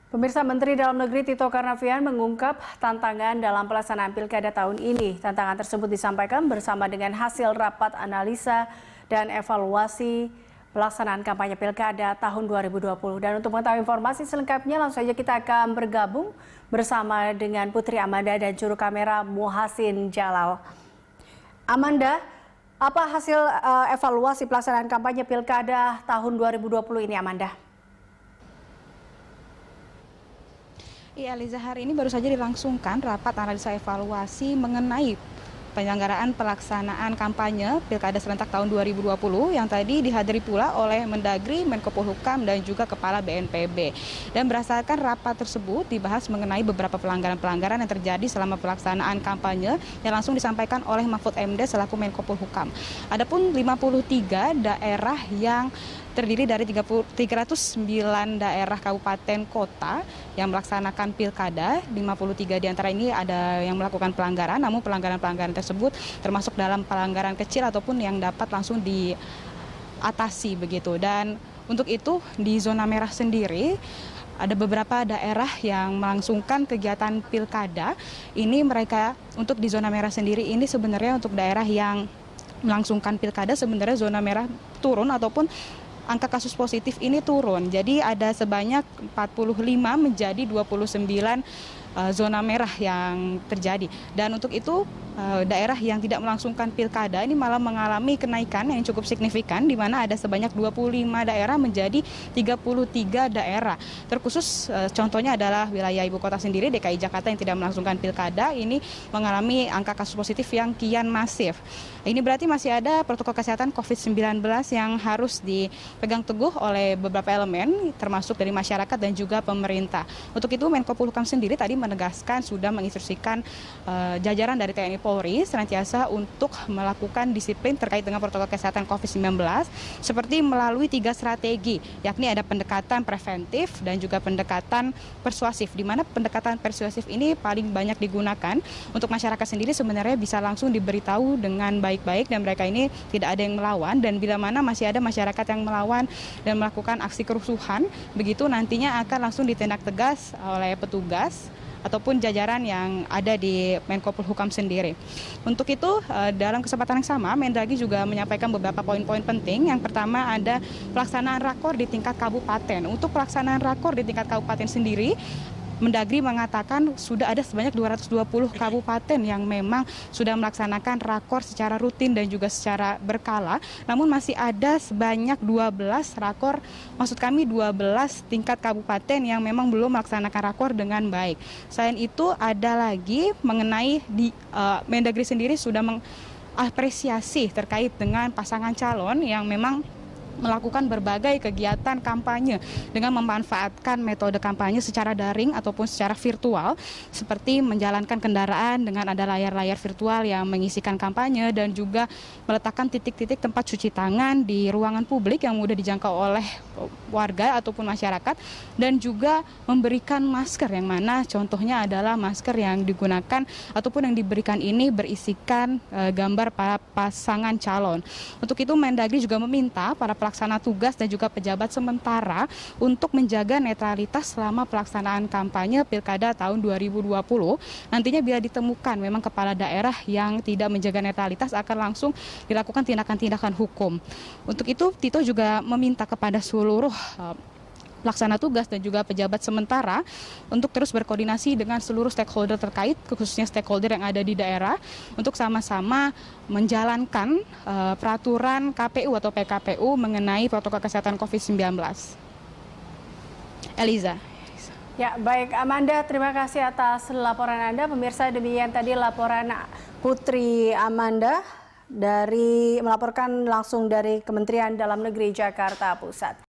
Pemirsa, Menteri Dalam Negeri Tito Karnavian mengungkap tantangan dalam pelaksanaan pilkada tahun ini. Tantangan tersebut disampaikan bersama dengan hasil rapat analisa dan evaluasi pelaksanaan kampanye pilkada tahun 2020. Dan untuk mengetahui informasi selengkapnya, langsung saja kita akan bergabung bersama dengan Putri Amanda dan juru kamera Muhasin Jalal. Amanda, apa hasil evaluasi pelaksanaan kampanye pilkada tahun 2020 ini, Amanda? Iya, Liza, hari ini baru saja dilangsungkan rapat analisa evaluasi mengenai penyelenggaraan pelaksanaan kampanye Pilkada Serentak tahun 2020 yang tadi dihadiri pula oleh Mendagri, Menko Polhukam, dan juga Kepala BNPB. Dan berdasarkan rapat tersebut dibahas mengenai beberapa pelanggaran-pelanggaran yang terjadi selama pelaksanaan kampanye yang langsung disampaikan oleh Mahfud MD selaku Menko Polhukam. Adapun 53 daerah yang terdiri dari 309 daerah kabupaten kota yang melaksanakan pilkada. 53 diantara ini ada yang melakukan pelanggaran, namun pelanggaran-pelanggaran tersebut termasuk dalam pelanggaran kecil ataupun yang dapat langsung diatasi begitu. Dan untuk itu di zona merah sendiri ada beberapa daerah yang melangsungkan kegiatan pilkada. Ini mereka untuk di zona merah sendiri ini sebenarnya untuk daerah yang melangsungkan pilkada sebenarnya zona merah turun ataupun angka kasus positif ini turun. Jadi ada sebanyak 45 menjadi 29 zona merah yang terjadi. Dan untuk itu daerah yang tidak melangsungkan pilkada ini malah mengalami kenaikan yang cukup signifikan, di mana ada sebanyak 25 daerah menjadi 33 daerah. Terkhusus contohnya adalah wilayah ibu kota sendiri, DKI Jakarta, yang tidak melangsungkan pilkada ini mengalami angka kasus positif yang kian masif. Ini berarti masih ada protokol kesehatan COVID-19 yang harus dipegang teguh oleh beberapa elemen, termasuk dari masyarakat dan juga pemerintah. Untuk itu Menko Polhukam sendiri tadi menegaskan sudah menginstruksikan jajaran dari TNI Polri senantiasa untuk melakukan disiplin terkait dengan protokol kesehatan COVID-19 seperti melalui 3 strategi, yakni ada pendekatan preventif dan juga pendekatan persuasif, di mana pendekatan persuasif ini paling banyak digunakan untuk masyarakat sendiri sebenarnya bisa langsung diberitahu dengan baik-baik dan mereka ini tidak ada yang melawan, dan bila mana masih ada masyarakat yang melawan dan melakukan aksi kerusuhan, begitu nantinya akan langsung ditindak tegas oleh petugas ataupun jajaran yang ada di Menko Polhukam sendiri. Untuk itu, dalam kesempatan yang sama, Mendagri juga menyampaikan beberapa poin-poin penting. Yang pertama ada pelaksanaan rakor di tingkat kabupaten. Untuk pelaksanaan rakor di tingkat kabupaten sendiri, Mendagri mengatakan sudah ada sebanyak 220 kabupaten yang memang sudah melaksanakan rakor secara rutin dan juga secara berkala. Namun masih ada sebanyak 12 rakor, maksud kami 12 tingkat kabupaten yang memang belum melaksanakan rakor dengan baik. Selain itu ada lagi mengenai Mendagri sendiri sudah mengapresiasi terkait dengan pasangan calon yang memang melakukan berbagai kegiatan kampanye dengan memanfaatkan metode kampanye secara daring ataupun secara virtual, seperti menjalankan kendaraan dengan ada layar-layar virtual yang mengisikan kampanye dan juga meletakkan titik-titik tempat cuci tangan di ruangan publik yang mudah dijangkau oleh warga ataupun masyarakat, dan juga memberikan masker yang mana contohnya adalah masker yang digunakan ataupun yang diberikan ini berisikan gambar para pasangan calon. Untuk itu Mendagri juga meminta para pelaksana tugas dan juga pejabat sementara untuk menjaga netralitas selama pelaksanaan kampanye Pilkada tahun 2020. Nantinya bila ditemukan memang kepala daerah yang tidak menjaga netralitas akan langsung dilakukan tindakan-tindakan hukum. Untuk itu Tito juga meminta kepada seluruh pelaksana tugas dan juga pejabat sementara untuk terus berkoordinasi dengan seluruh stakeholder terkait, khususnya stakeholder yang ada di daerah, untuk sama-sama menjalankan peraturan KPU atau PKPU mengenai protokol kesehatan COVID-19. Eliza. Ya, baik Amanda, terima kasih atas laporan Anda. Pemirsa, demikian tadi laporan Putri Amanda melaporkan langsung dari Kementerian Dalam Negeri Jakarta Pusat.